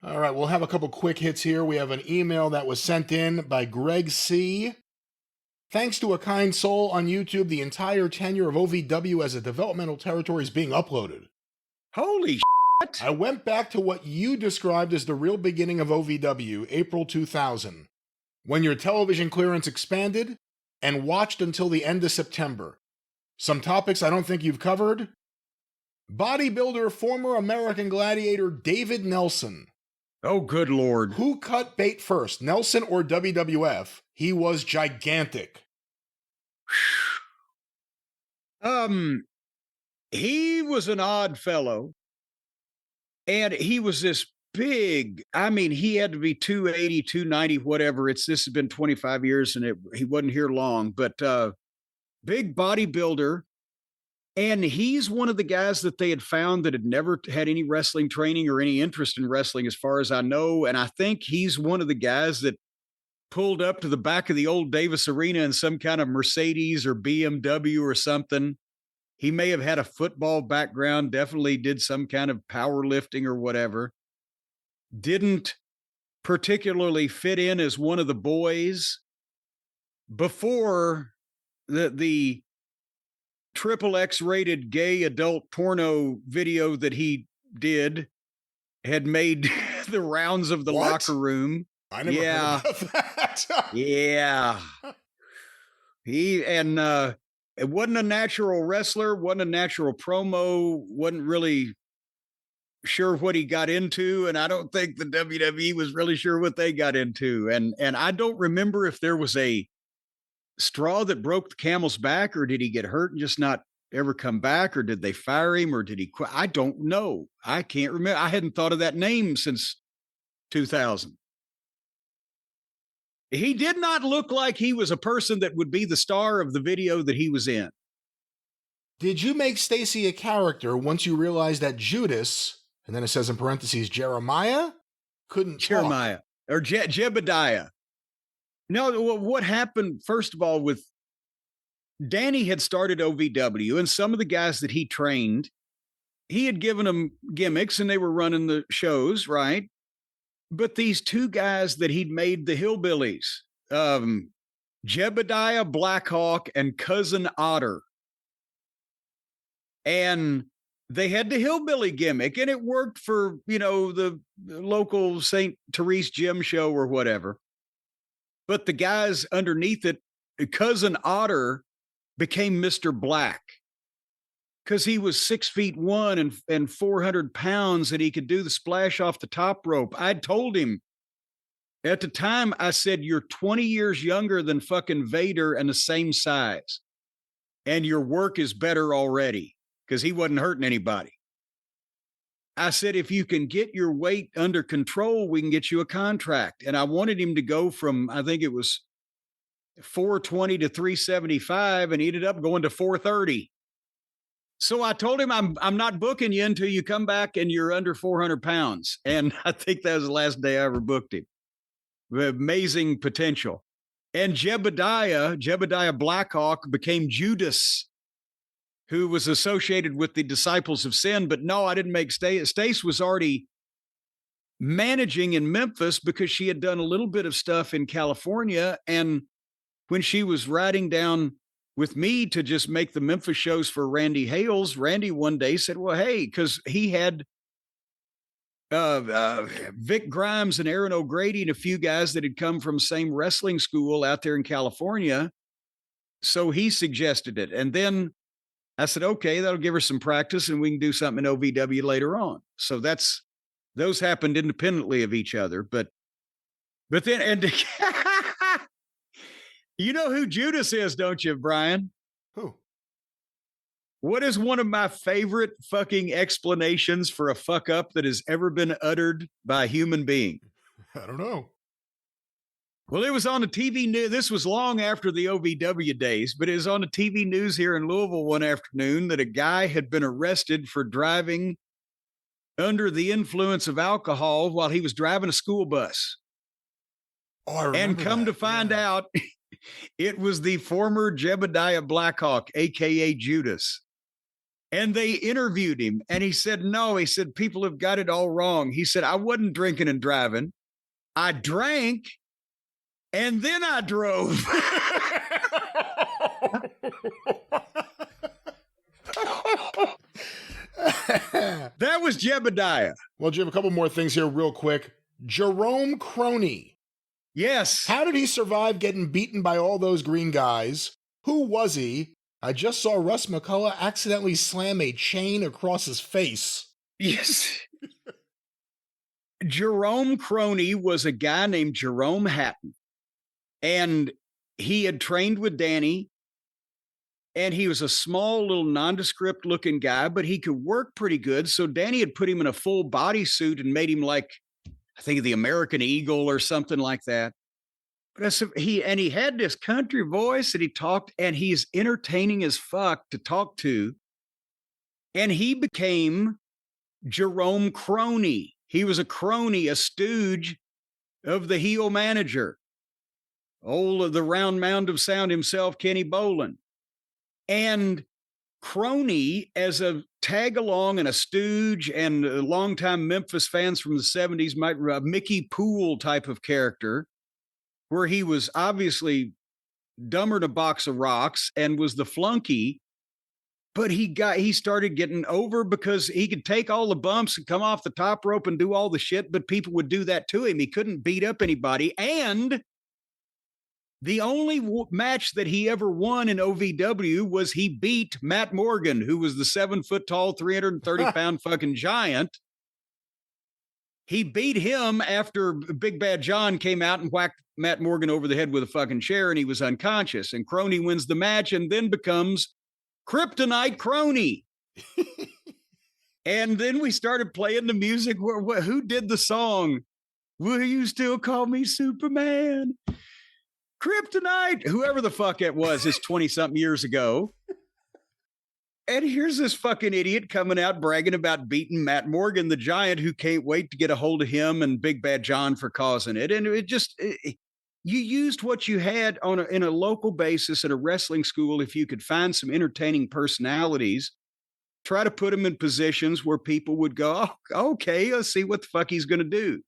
All right, we'll have a couple quick hits here. We have an email that was sent in by Greg C. Thanks to a kind soul on YouTube, the entire tenure of OVW as a developmental territory is being uploaded. Holy shit. I went back to what you described as the real beginning of OVW, April 2000, when your television clearance expanded, and watched until the end of September. Some topics I don't think you've covered. Bodybuilder, former American gladiator David Nelson. Oh, good Lord. Who cut bait first, Nelson or WWF? He was gigantic. He was an odd fellow. And he was this big, I mean, he had to be 280, 290, whatever. This has been 25 years and he wasn't here long, but big bodybuilder. And he's one of the guys that they had found that had never had any wrestling training or any interest in wrestling, as far as I know. And I think he's one of the guys that pulled up to the back of the old Davis Arena in some kind of Mercedes or BMW or something. He may have had a football background, definitely did some kind of powerlifting or whatever. Didn't particularly fit in as one of the boys before the triple X rated gay adult porno video that he did had made the rounds of the locker room. I never heard of that. Yeah. It wasn't a natural wrestler, wasn't a natural promo, wasn't really sure what he got into. And I don't think the WWE was really sure what they got into. And I don't remember if there was a straw that broke the camel's back, or did he get hurt and just not ever come back, or did they fire him, or did he quit? I don't know. I can't remember. I hadn't thought of that name since 2000. He did not look like he was a person that would be the star of the video that he was in. Did you make Stacy a character once you realized that Judas, and then it says in parentheses, Jeremiah, couldn't Jeremiah talk? Or Jebediah. No, what happened, first of all, with Danny had started OVW, and some of the guys that he trained, he had given them gimmicks and they were running the shows, right? But these two guys that he'd made the hillbillies, Jebediah Blackhawk and Cousin Otter. And they had the hillbilly gimmick, and it worked for, the local St. Therese gym show or whatever. But the guys underneath it, Cousin Otter became Mr. Black because he was 6'1" and 400 pounds, and he could do the splash off the top rope. I'd told him at the time, I said, you're 20 years younger than fucking Vader and the same size, and your work is better already, because he wasn't hurting anybody. I said, if you can get your weight under control, we can get you a contract. And I wanted him to go from, I think it was 420 to 375, and he ended up going to 430. So I told him, I'm not booking you until you come back and you're under 400 pounds. And I think that was the last day I ever booked him. Amazing potential. And Jebediah Blackhawk became Judas, who was associated with the Disciples of Sin. But no, I didn't make Stace. Stace was already managing in Memphis because she had done a little bit of stuff in California. And when she was riding down with me to just make the Memphis shows for Randy Hales, Randy one day said, well, hey, because he had Vic Grimes and Aaron O'Grady and a few guys that had come from same wrestling school out there in California. So he suggested it. And then I said, okay, that'll give her some practice and we can do something in OVW later on. So those happened independently of each other. But then, and you know who Judas is, don't you, Brian? Who? What is one of my favorite fucking explanations for a fuck up that has ever been uttered by a human being? I don't know. Well, it was on the TV news. This was long after the OVW days, but it was on the TV news here in Louisville one afternoon that a guy had been arrested for driving under the influence of alcohol while he was driving a school bus. Oh, I remember and come that. to find out, it was the former Jebediah Blackhawk, a.k.a. Judas. And they interviewed him, and he said, no, he said, people have got it all wrong. He said, I wasn't drinking and driving. I drank, and then I drove. That was Jebediah. Well, Jim, a couple more things here real quick. Jerome Crony. Yes. How did he survive getting beaten by all those green guys? Who was he? I just saw Russ McCullough accidentally slam a chain across his face. Yes. Jerome Crony was a guy named Jerome Hatton. And he had trained with Danny. And he was a small, little nondescript looking guy, but he could work pretty good. So Danny had put him in a full bodysuit and made him like, I think, the American Eagle or something like that. But he had this country voice, and he talked, and he's entertaining as fuck to talk to. And he became Jerome Crony. He was a crony, a stooge of the heel manager. Old, the round mound of sound himself, Kenny Bolin. And Crony, as a tag along and a stooge, and longtime Memphis fans from the 70s might Mickey Poole type of character, where he was obviously dumber than a box of rocks and was the flunky, but he started getting over because he could take all the bumps and come off the top rope and do all the shit, but people would do that to him. He couldn't beat up anybody. And the only match that he ever won in OVW was he beat Matt Morgan, who was the 7-foot-tall, 330-pound fucking giant. He beat him after Big Bad John came out and whacked Matt Morgan over the head with a fucking chair, and he was unconscious. And Crony wins the match and then becomes Kryptonite Crony. And then we started playing the music. Who did the song? Will you still call me Superman? Kryptonite, whoever the fuck it was, is 20-something years ago. And here's this fucking idiot coming out bragging about beating Matt Morgan, the giant, who can't wait to get a hold of him and Big Bad John for causing it. And you used what you had in a local basis at a wrestling school. If you could find some entertaining personalities, try to put them in positions where people would go, oh, okay, let's see what the fuck he's going to do.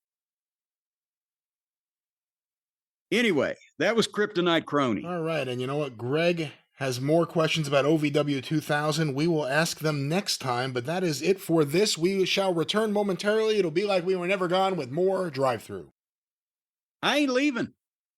Anyway, that was Kryptonite Crony. All right, and you know what? Greg has more questions about OVW 2000. We will ask them next time, but that is it for this. We shall return momentarily. It'll be like we were never gone with more Drive-Thru. I ain't leaving.